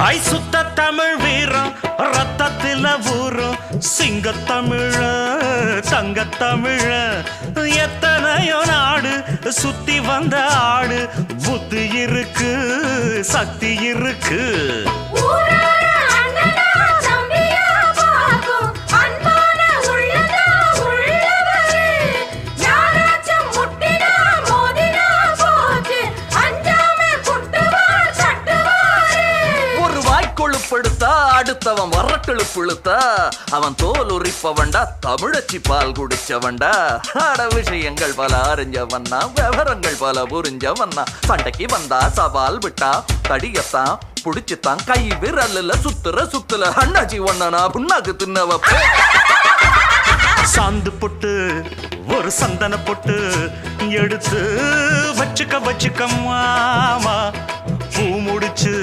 ஐ சுத்த தமிழ் வீரம் ரத்தத்தில ஊரும் சிங்கத்தமிழ தங்கத்தமிழ எத்தனையோ நாடு சுத்தி வந்த ஆடு புத்தி இருக்கு சக்தி இருக்கு கொழுப்படுத்தா அடுத்தவன் வரட்டெழு புழுத்தா அவன் தோல் உரிப்பவன்டா தமிழச்சி பால் குடிச்சவன்டா அட விஷயங்கள் பல அறிஞ்சவன்னா விவரங்கள் பல புரிஞ்சவன்னா சண்டைக்கு வந்தா சவால் விட்டா தடியத்தான் புடிச்சுத்தான் கை விரல்ல சுத்துல அண்ணாச்சி ஒண்ணனா புண்ணாக்கு தின்னவப்ப சாந்து பொட்டு ஒரு சந்தன பொட்டு எடுத்து வச்சுக்க மாமா பூ முடிச்சு